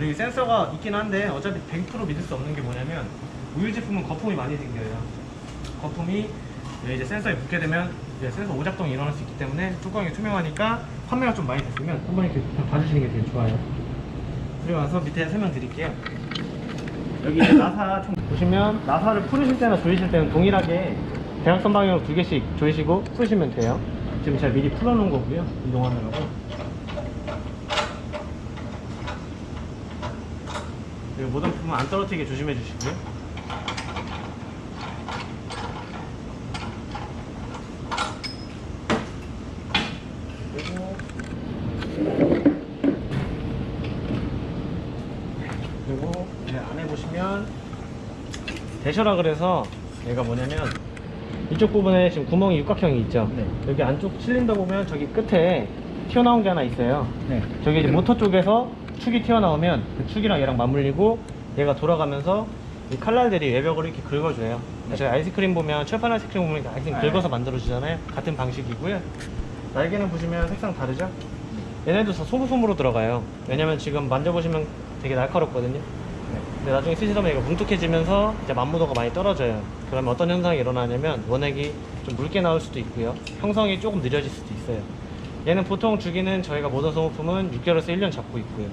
그리고 센서가 있긴 한데 어차피 100% 믿을 수 없는 게 뭐냐면 우유 제품은 거품이 많이 생겨요. 거품이 이제 센서에 붙게 되면 이제 센서 오작동이 일어날 수 있기 때문에 뚜껑이 투명하니까 판매가 좀 많이 됐으면 한번 이렇게 봐주시는 게 되게 좋아요. 그리고 나서 밑에 설명드릴게요. 여기 이제 나사 총 보시면 나사를 풀으실 때나 조이실 때는 동일하게 대각선 방향으로 2개씩 조이시고 푸시면 돼요. 지금 제가 미리 풀어놓은 거고요. 이동하느라고. 그리고 모든 부분 안 떨어뜨리게 조심해 주시고요. 그리고 안에 보시면 대셔라 그래서 얘가 뭐냐면 이쪽 부분에 지금 구멍이 육각형이 있죠. 네. 여기 안쪽 실린더 보면 저기 끝에 튀어나온 게 하나 있어요. 네. 저기 이제 모터 쪽에서 축이 튀어나오면 그 축이랑 얘랑 맞물리고 얘가 돌아가면서 이 칼날들이 외벽을 이렇게 긁어줘요. 네. 저희 아이스크림 보면 철판 아이스크림 보면 아이스크림 긁어서 만들어주잖아요. 같은 방식이고요. 날개는 보시면 색상 다르죠? 얘네도 다 소무솜으로 들어가요. 왜냐면 지금 만져보시면 되게 날카롭거든요. 근데 나중에 쓰시다 보면 얘가 뭉툭해지면서 이제 만무도가 많이 떨어져요. 그러면 어떤 현상이 일어나냐면 원액이 좀 묽게 나올 수도 있고요. 형성이 조금 느려질 수도 있어요. 얘는 보통 주기는 저희가 모던 소모품은 6개월에서 1년 잡고 있고요.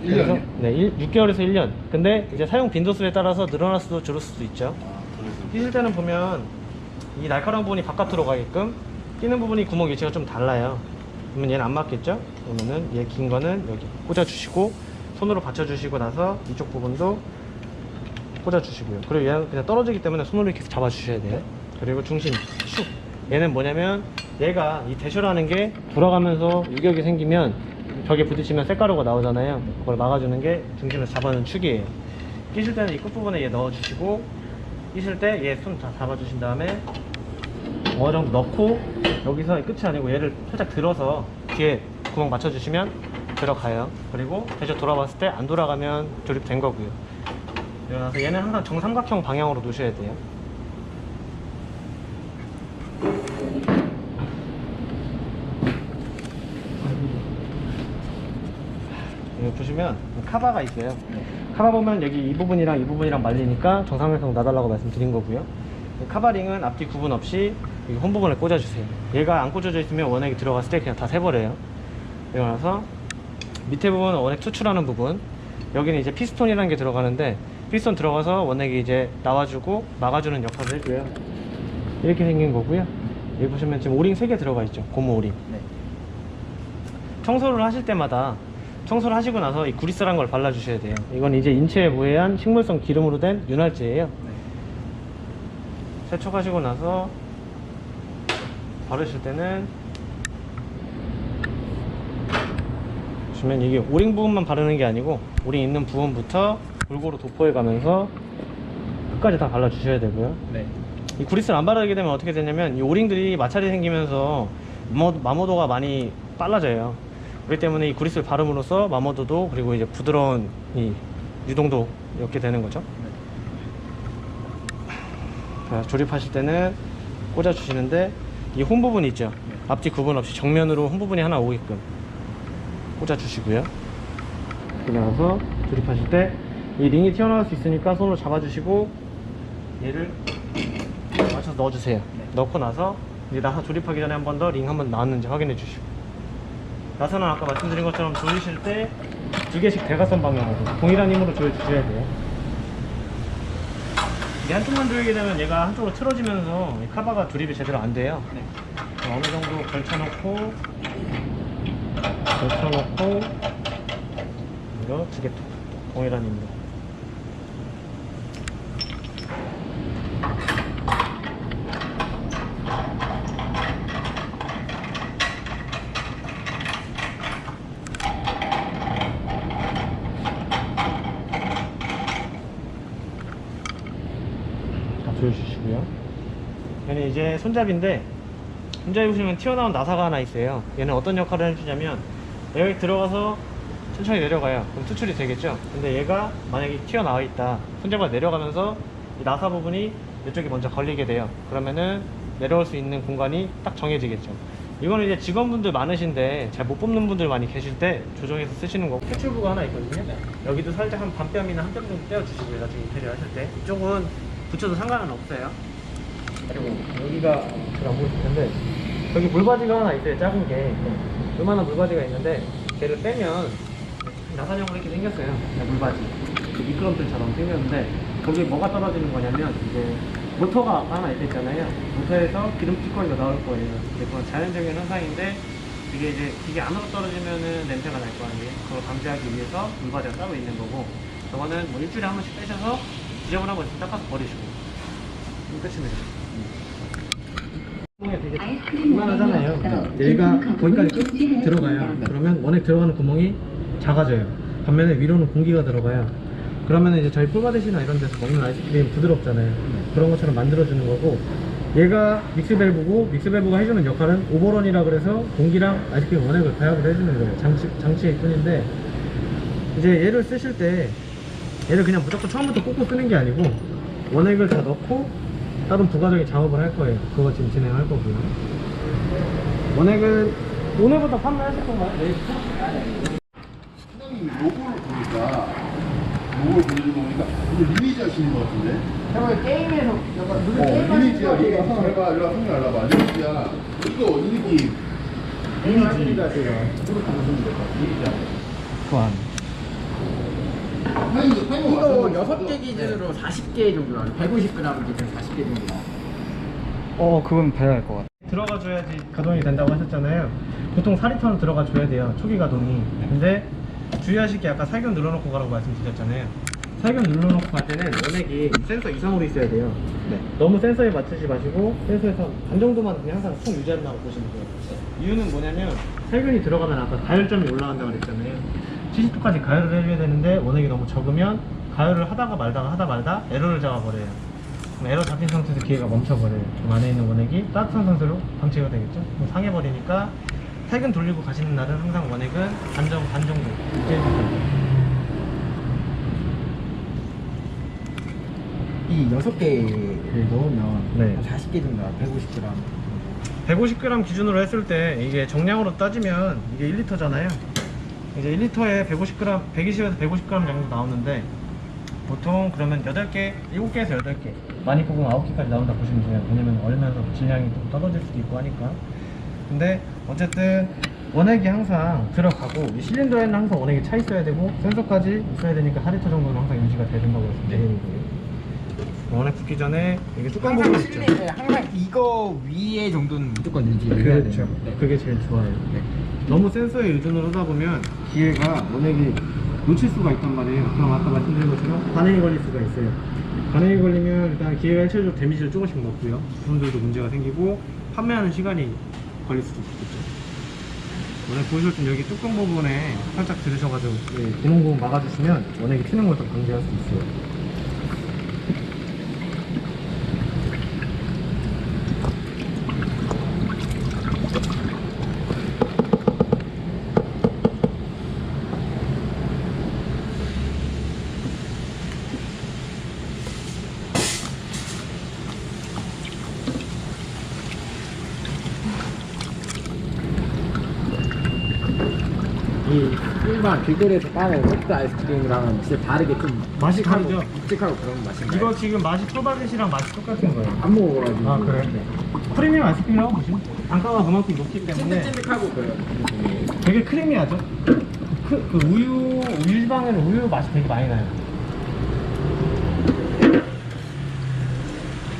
1년이요? 네, 6개월에서 1년. 근데 이제 사용 빈도수에 따라서 늘어날 수도 줄을 수도 있죠. 끼실 때는 보면 이 날카로운 부분이 바깥으로 가게끔 끼는 부분이 구멍 위치가 좀 달라요. 그러면 얘는 안 맞겠죠? 그러면은 얘 긴 거는 여기 꽂아주시고 손으로 받쳐주시고 나서 이쪽 부분도 꽂아주시고요. 그리고 얘는 그냥 떨어지기 때문에 손으로 이렇게 잡아주셔야 돼요. 그리고 중심 슉. 얘는 뭐냐면 얘가 이 대셔라는 게 돌아가면서 유격이 생기면 벽에 부딪히면 쇳가루가 나오잖아요. 그걸 막아주는 게 중심에서 잡아주는 축이에요. 끼실 때는 이 끝부분에 얘 넣어주시고 끼실 때 얘 손 다 잡아주신 다음에 어느 정도 넣고 여기서 끝이 아니고 얘를 살짝 들어서 뒤에 구멍 맞춰주시면 들어가요. 그리고 대셔 돌아봤을 때 안 돌아가면 조립된 거고요. 그래서 얘는 항상 정삼각형 방향으로 놓으셔야 돼요. 여기 보시면 카바가 있어요. 카바 보면 여기 이 부분이랑 말리니까 정삼각형 놔달라고 말씀드린 거고요. 카바링은 앞뒤 구분 없이 여기 홈 부분에 꽂아주세요. 얘가 안 꽂아져 있으면 원액이 들어갔을 때 그냥 다 새버려요. 그리고 나서 밑에 부분은 원액 투출하는 부분, 여기는 이제 피스톤이라는 게 들어가는데 피스톤 들어가서 원액이 이제 나와주고 막아주는 역할을 해줘요. 이렇게 생긴 거고요. 여기 보시면 지금 오링 3개 들어가 있죠. 고무 오링. 네. 청소를 하실 때마다 청소를 하시고 나서 이 구리스란 걸 발라주셔야 돼요. 이건 이제 인체에 무해한 식물성 기름으로 된 윤활제예요. 네. 세척하시고 나서 바르실 때는 보시면 이게 오링 부분만 바르는 게 아니고 오링 있는 부분부터 골고루 도포해 가면서 끝까지 다 발라주셔야 되고요. 네. 이 구리스를 안 바르게 되면 어떻게 되냐면 이 오링들이 마찰이 생기면서 마모도가 많이 빨라져요. 그렇기 때문에 이 구리스를 바름으로써 마모도도 그리고 이제 부드러운 이 유동도 이렇게 되는 거죠. 자, 조립하실 때는 꽂아 주시는데 이 홈 부분이 있죠. 앞뒤 구분 없이 정면으로 홈 부분이 하나 오게끔 꽂아 주시고요. 그러고 나서 조립하실 때 이 링이 튀어나올 수 있으니까 손으로 잡아 주시고 얘를 맞춰서 넣어 주세요. 넣고 나서 이제 나사 조립하기 전에 한 번 더 링 한번 나왔는지 확인해 주시고, 나사는 아까 말씀드린 것처럼 조이실 때 2개씩 대각선 방향으로 동일한 힘으로 조여 주셔야 돼요. 이게 한쪽만 조이게 되면 얘가 한쪽으로 틀어지면서 이 카바가 조립이 제대로 안 돼요. 네. 어느 정도 걸쳐놓고 이거 2개 동일한 힘으로. 조여주시고요. 얘는 이제 손잡이인데, 손잡이 보시면 튀어나온 나사가 하나 있어요. 얘는 어떤 역할을 해주냐면 여기 들어가서 천천히 내려가요. 그럼 투출이 되겠죠. 근데 얘가 만약에 튀어나와 있다, 손잡이가 내려가면서 이 나사 부분이 이쪽에 먼저 걸리게 돼요. 그러면은 내려올 수 있는 공간이 딱 정해지겠죠. 이거는 이제 직원분들 많으신데 잘 못 뽑는 분들 많이 계실 때 조정해서 쓰시는 거고, 캐치부가 하나 있거든요. 여기도 살짝 한 반뼘이나 한 뼘 정도 떼어주시고요. 나중에 인테리어 하실 때 이쪽은 붙여도 상관은 없어요. 그리고 여기가 잘 안 보이실 텐데 여기 물바지가 하나 있어요. 작은 게 요만한 물바지가 있는데 걔를 빼면 나사형으로 이렇게 생겼어요. 물바지 그 미끄럼틀처럼 생겼는데 거기에 뭐가 떨어지는 거냐면 이제 모터가 하나 있잖아요. 모터에서 기름 찌꺼기가 나올 거예요. 그건 자연적인 현상인데 이게 이제 기계 안으로 떨어지면은 냄새가 날 거 아니에요. 그걸 방지하기 위해서 물바지가 따로 있는 거고, 저거는 뭐 일주일에 한 번씩 빼셔서 지저분한 거 있으면 닦아서 버리시고 끝입니다. 되게 이만하잖아요. 얘가 거기까지 끝 들어가요. 그러면 원액 들어가는 구멍이 작아져요. 반면에 위로는 공기가 들어가요. 그러면 이제 저희 폴바디시나 이런 데서 먹는 아이스크림 부드럽잖아요. 그런 것처럼 만들어주는 거고, 얘가 믹스밸브고, 믹스밸브가 해주는 역할은 오버런이라 그래서 공기랑 아이스크림 원액을 배합을 해주는 거예요. 장치일 뿐인데, 이제 얘를 쓰실 때 얘를 그냥 무조건 처음부터 꽂고 쓰는 게 아니고 원액을 다 넣고 다른 부가적인 작업을 할 거예요. 그거 지금 진행할 거고요. 원액은 오늘부터 판매하실 건가요? 내일부터? 사장님 로고를 보니까 오늘 리니지 하시는 것 같은데? 저거 게임에서 약간 무슨 게임 하시는 리니지야. 거 이거 같아요. 잘 봐. 일로 와. 성님 알아봐. 리니지야. 이거 이 느낌. 리니지 하세요. 그렇게 보시면 될 것 같아요. 리니지. 보안. 이거 6개 기준으로 40개 정도 나와요. 150g 기준 40개 정도 나와요. 그건 봐야 할 것 같아. 들어가 줘야지 가동이 된다고 하셨잖아요. 보통 4리터는 들어가 줘야 돼요. 초기 가동이. 근데 주의하실 게 아까 살균 눌러놓고 가라고 말씀드렸잖아요. 살균 눌러놓고 갈 때는 원액이 센서 이상으로 있어야 돼요. 너무 센서에 맞추지 마시고 센서에서 반 정도만 그냥 항상 총 유지한다고 보시면 돼요. 이유는 뭐냐면 살균이 들어가면 아까 가열점이 올라간다고 그랬잖아요. 70도까지 가열을 해줘야 되는데 원액이 너무 적으면 가열을 하다가 말다 에러를 잡아버려요. 그럼 에러 잡힌 상태에서 기계가 멈춰버려요. 그럼 안에 있는 원액이 따뜻한 상태로 방치가 되겠죠. 그럼 상해버리니까 살균 돌리고 가시는 날은 항상 원액은 반 정도 유지해주세요. 이 6개를 넣으면 네. 한 40개 정도 나와요. 150g. 150g 기준으로 했을 때 이게 정량으로 따지면 이게 1리터잖아요. 이제 1리터에 150g, 120에서 150g 정도 나오는데 보통 그러면 8개, 7개에서 8개, 많이 뽑으면 9개까지 나온다 보시면 돼요. 왜냐면 얼면서 질량이 좀 떨어질 수도 있고 하니까. 근데 어쨌든 원액이 항상 들어가고 이 실린더에는 항상 원액이 차 있어야 되고 센서까지 있어야 되니까 4리터 정도는 항상 유지가 돼야 된다고 말씀드리는 거예요. 원액 붓기 전에 이게 뚜껑 항상 부분 있죠? 항상 이거 위에 정도는 무조건 유지를 해야 그렇죠. 돼요. 네. 그게 제일 좋아요. 너무 센서에 의존을 하다 보면 기계가 원액이 놓칠 수가 있단 말이에요. 그럼 아까 말씀드린 것처럼 반응이 걸릴 수가 있어요. 반응이 걸리면 일단 기계가 일차적으로 데미지를 조금씩 넣고요. 부품들도 문제가 생기고 판매하는 시간이 걸릴 수도 있겠죠. 원액 보실 때 여기 뚜껑 부분에 살짝 들으셔가지고 구멍 막아주시면 원액이 튀는 걸 좀 방지할 수 있어요. 이 일반 길거리에서 파는 소프트 아이스크림이랑은 진짜 다르게 좀 맛이 묵직하고, 다르죠? 묵직하고 그런 맛인가요? 이거 지금 맛이 폴바디시랑 맛이 똑같은 거예요. 안 먹어가지고. 아 그래? 프리미엄 아이스크림이라고 보시면 돼요. 단가가 그만큼 높기 때문에 찐득찐득하고 그래요. 되게 크리미하죠? 그 우유 지방에는 우유 맛이 되게 많이 나요.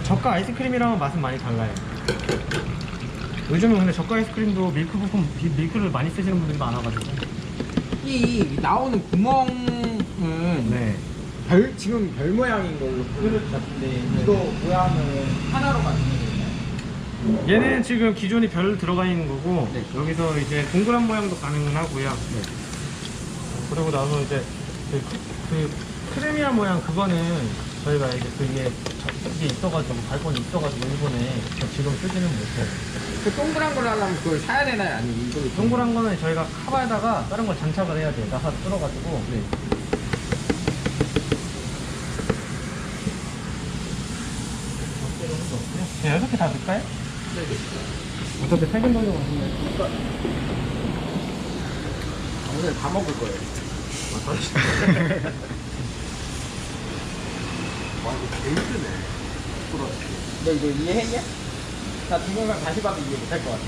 저가 아이스크림이랑은 맛은 많이 달라요. 요즘은 근데 저가 아이스크림도 밀크 부품, 밀크를 많이 쓰시는 분들이 많아가지고. 이 나오는 구멍은 네. 지금 별 모양인 걸로 보여줬는데 이거 모양은 하나로 만드는 거예요? 얘는 지금 기존이 별 들어가 있는 거고, 네. 여기서 이제 동그란 모양도 가능은 하고요. 네. 그리고 나서 이제 그 크레미아 모양 그거는 저희가 이제 그게 있어가지고 발권이 있어가지고 일본에 지금 쓰지는 못해요. 그 동그란 걸 하려면 그걸 사야 되나요? 아니면 이걸 동그란 거는 저희가 카바에다가 다른 걸 장착을 해야 돼요. 나사 뚫어가지고. 네. 네, 6개 다 넣을까요? 네. 어차피 살균 돌려고 하시네. 오늘 다 먹을 거예요. 와 이거 개 힘드네. 너 이거 이해했냐? 나 동영상 다시 봐도 이해 못할 것 같아.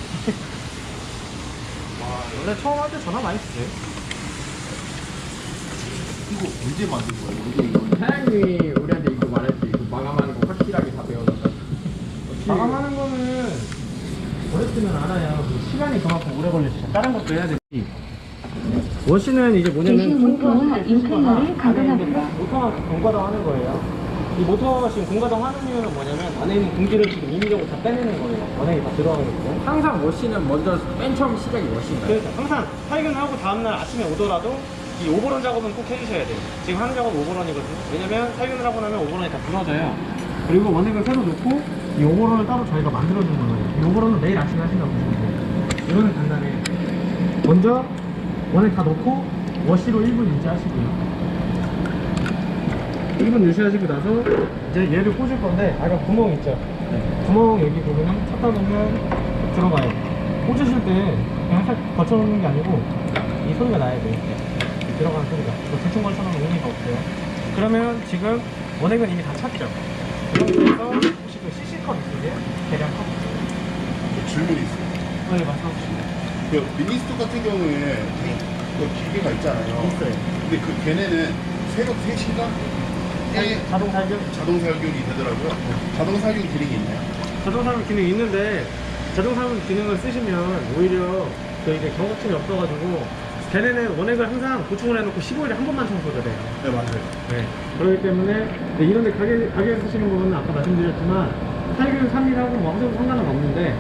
원래 처음 할 때 전화 많이 주세요. 이거 언제 만든 거야? 이게 이거 사장님이 우리한테 이거 말했지. 이거 마감하는 거 확실하게 다 배워놨다. 마감하는 거는 어렵지는 않아요. 시간이 그만큼 오래 걸리지. 다른 것도 해야 되지. 워시는 이제 뭐냐면 대신 모터와 인테리어를 가동합니다. 모터가 공가동 하는 거예요. 이 모터가 지금 공가동 하는 이유는 뭐냐면 안에 있는 공기를 지금 인위적으로 다 빼내는 거예요. 원액이 다 들어가거든요. 항상 워시는 먼저 맨 처음 시작이 워시인가요? 그래서 항상 살균하고 다음날 아침에 오더라도 이 오버런 작업은 꼭 해주셔야 돼요. 지금 하는 작업은 오버런이거든요. 왜냐면 살균을 하고 나면 오버런이 다 무너져요. 그리고 원액을 새로 넣고 이 오버런을 따로 저희가 만들어주는 거예요. 이 오버런은 매일 아침에 하신다고 보시면 돼요. 이거는 간단해요. 먼저 원액 다 넣고 워시로 1분 유지하시고요. 1분 유지하시고 나서 이제 얘를 꽂을 건데 아까 구멍 있죠? 구멍 여기 보면 찾다 놓으면 들어가요. 꽂으실 때 그냥 살짝 거쳐놓는 게 아니고 이 소리가 나야 돼요. 들어가는 소리가. 이거 대충 걸쳐놓으면 의미가 없어요. 그러면 지금 원액은 이미 다 찼죠? 그 상태에서 혹시 그 CC컵 있으세요? 대량 컵? 질문이 있어요. 네, 말씀하시죠. 그 미니스토 같은 경우에 그 기계가 있잖아요. 있어요. 근데 그 걔네는 새벽 3시인가? 자동 살균? 자동 살균이 되더라고요. 자동 살균 기능이 있나요? 자동 살균 기능이 있는데 자동 살균 기능을 쓰시면 오히려 그 이제 경고침이 없어가지고 걔네는 원액을 항상 보충을 해놓고 15일에 한 번만 청소를 해요. 네 맞아요. 네. 그렇기 때문에 네, 이런데 가게에 쓰시는 부분은 아까 말씀드렸지만 살균 3일하고 뭐 하셔도 상관은 없는데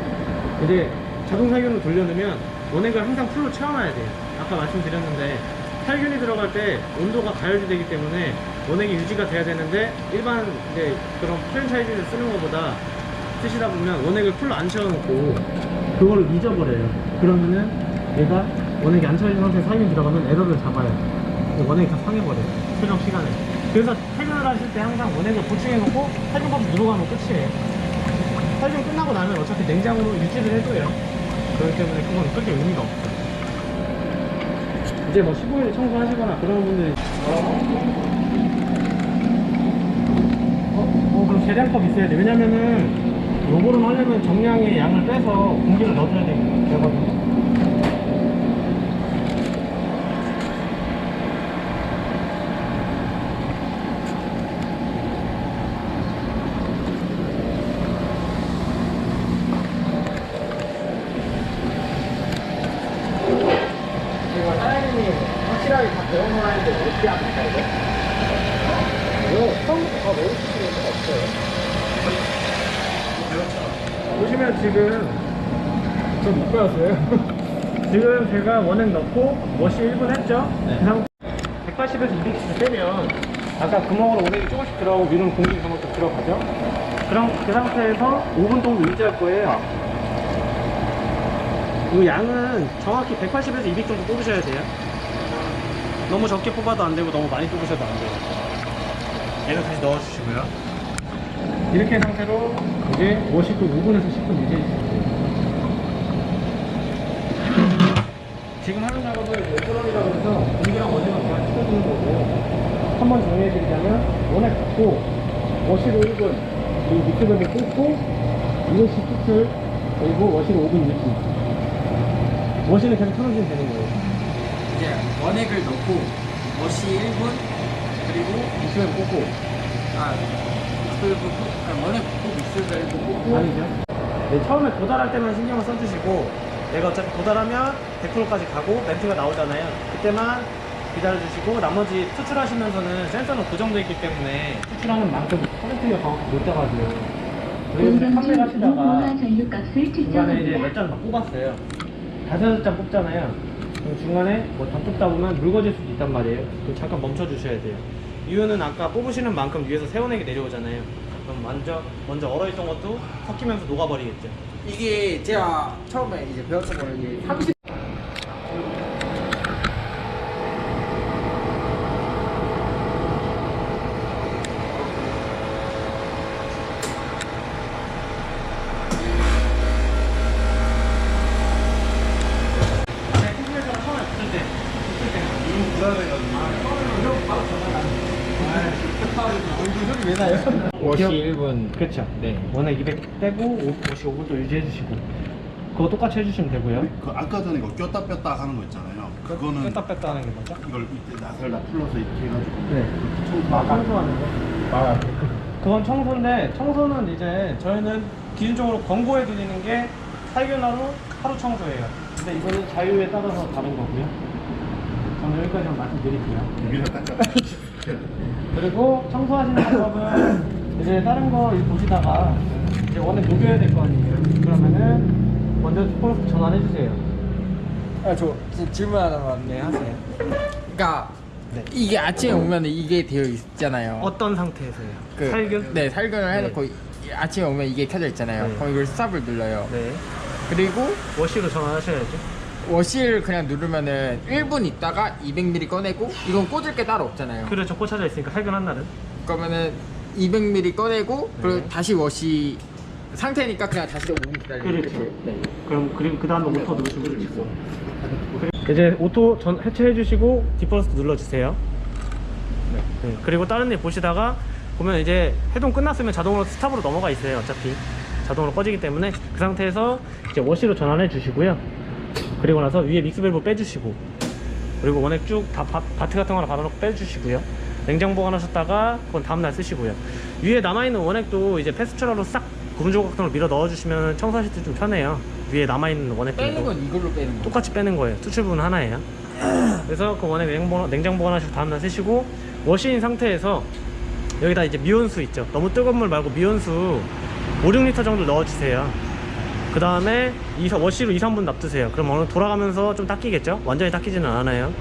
이제 자동 살균을 돌려놓으면 원액을 항상 풀로 채워놔야 돼요. 아까 말씀드렸는데 살균이 들어갈 때 온도가 가열되기 때문에 원액이 유지가 돼야 되는데 일반 이제 그런 프랜차이즈를 쓰는 것보다 쓰시다 보면 원액을 풀로 안 채워놓고 그걸 잊어버려요. 그러면은 얘가 원액이 안 채워진 상태에 살균이 들어가면 에러를 잡아요. 원액이 다 상해버려요. 최적 시간에. 그래서 살균을 하실 때 항상 원액을 보충해놓고 살균법 누르가면 끝이에요. 살균 끝나고 나면 어차피 냉장으로 유지를 해줘요. 그렇기 때문에 그건 크게 의미가 없어요. 이제 뭐 15일 청소하시거나 그런 분들이 그럼 계량컵 있어야 돼. 왜냐면은 요거를 하려면 정량의 양을 빼서 공기를 넣어줘야 되거든요. 이거 사장님이 확실하게 다 배워놓았는데 어떻게 합니까 이거? 이거 처음부터 다 넣으시는 거 없어요? 보시면 지금 좀 못 배웠어요. 지금 제가 원액 넣고 워시 1분 했죠? 네. 그 상태 180에서 200씩 빼면 아까 구멍으로 원액이 조금씩 들어가고 위로는 공기 그만큼 들어가죠? 그럼 그 상태에서 5분 정도 유지할 거예요. 이 양은 정확히 180에서 200 정도 뽑으셔야 돼요. 너무 적게 뽑아도 안 되고 너무 많이 뽑으셔도 안 돼요. 얘는 다시 넣어주시고요. 이렇게 상태로 이제 워시도 5분에서 10분 유지해주세요. 지금 하는 작업을 오프런이라고 해서 공기랑 원액을 그냥 시켜주는 거고 한번 정리해드리자면 원액 닫고 워시로 1분 그리고 미크업을 꽂고 이것이 끝을 그리고 워시로 5분 유지. 워시는 계속 틀어주면 되는 거예요. 이제 원액을 넣고 워시 1분 그리고 미크업을 꽂고 원액 꽂고 믹스를 꽂고 아니죠. 네, 처음에 도달할 때만 신경을 써주시고 내가 어차피 도달하면 100%까지 가고 멘트가 나오잖아요. 그때만 기다려주시고 나머지 투출하시면서는 센서는 고정되어 있기 때문에 투출하는 만큼 커넥팅이 정확히 못 잡아줘요. 그리고 판매를 하시다가 무궁화 전류값을 중간에 이제 측정합니다. 몇 잔 막 뽑았어요. 5-6잔 뽑잖아요. 그럼 중간에 뭐 더 뽑다 보면 묽어질 수도 있단 말이에요. 그럼 잠깐 멈춰주셔야 돼요. 이유는 아까 뽑으시는 만큼 위에서 새원액이 내려오잖아요. 그럼 먼저 얼어있던 것도 섞이면서 녹아버리겠죠. 이게 제가 처음에 이제 배웠던 거는 이게 30 소리 왜 나요? 워시 1분. 그렇죠. 네. 원액 200 떼고 55도 유지해주시고 그거 똑같이 해주시면 되고요. 그 아까 전에 이거 꼈다 뺐다 하는 거 있잖아요. 그거는 뺐다 뺐다 하는 게 뭐죠? 이걸 이때 나사를 다 풀러서 이렇게 해가지고 네. 청소하는 거. 아, 그건 청소인데 청소는 이제 저희는 기준적으로 권고해 드리는 게 살균하루 하루 청소예요. 근데 이거는 자유에 따라서 다른 거고요. 저는 여기까지만 말씀드릴게요. 여기서 닦아. 그리고 청소하시는 방법은 이제 다른 거 보시다가 이제 원에 녹여야 될 거 아니에요. 그러면은 먼저 투포로스 전환해 주세요. 저 질문 하나만 네, 하세요. 그러니까 네. 이게 아침에 오면 이게 되어 있잖아요. 어떤 상태에서요? 그, 살균? 네, 살균을 해놓고 네. 아침에 오면 이게 켜져 있잖아요. 네. 그럼 이걸 스탑을 눌러요. 네. 그리고 워시로 전환하셔야죠. 워시를 그냥 누르면은 1분 있다가 200ml 꺼내고 이건 꽂을 게 따로 없잖아요. 그렇죠. 꽂혀져 있으니까 살균한 날은. 그러면은 200ml 꺼내고 네. 그리고 다시 워시 상태니까 그냥 다시 5분 기다리는 그렇죠. 거죠. 네. 그럼 그리고 그 다음에 오토 누르시면 되죠. 이제 오토 전 해체해 주시고 디퍼스트 눌러 주세요. 네. 그리고 다른 일 보시다가 보면 이제 해동 끝났으면 자동으로 스탑으로 넘어가 있어요. 어차피 자동으로 꺼지기 때문에 그 상태에서 이제 워시로 전환해 주시고요. 그리고 나서 위에 믹스 밸브 빼주시고 그리고 원액 쭉 다 바트 같은 거 하나 받아놓고 빼주시고요. 냉장 보관하셨다가 그건 다음날 쓰시고요. 위에 남아있는 원액도 이제 패스츄라로 싹 구분 조각통으로 밀어 넣어주시면 청소하실 때 좀 편해요. 위에 남아있는 원액들도 빼는 건 이걸로 빼는 거. 똑같이 빼는 거예요. 수출 부분 하나예요. 그래서 그 원액 냉장 보관하시고 다음날 쓰시고 워시인 상태에서 여기다 이제 미온수 있죠. 너무 뜨거운 물 말고 미온수 5, 6리터 정도 넣어주세요. 그 다음에 워시로 2, 3분 놔두세요. 그럼 어느 돌아가면서 좀 닦이겠죠? 완전히 닦이지는 않아요.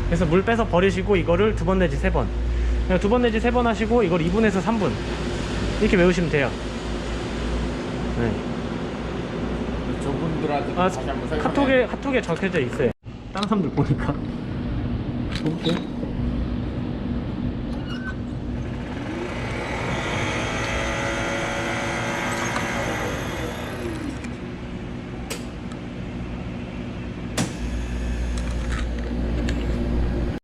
그래서 물 빼서 버리시고 이거를 2번 내지 3번. 그냥 2번 내지 3번 하시고 이걸 2분에서 3분 이렇게 외우시면 돼요. 네. 저분들한테 아, 다시 한번 설명해. 카톡에 적혀져 있어요. 다른 사람들 보니까. 볼게요.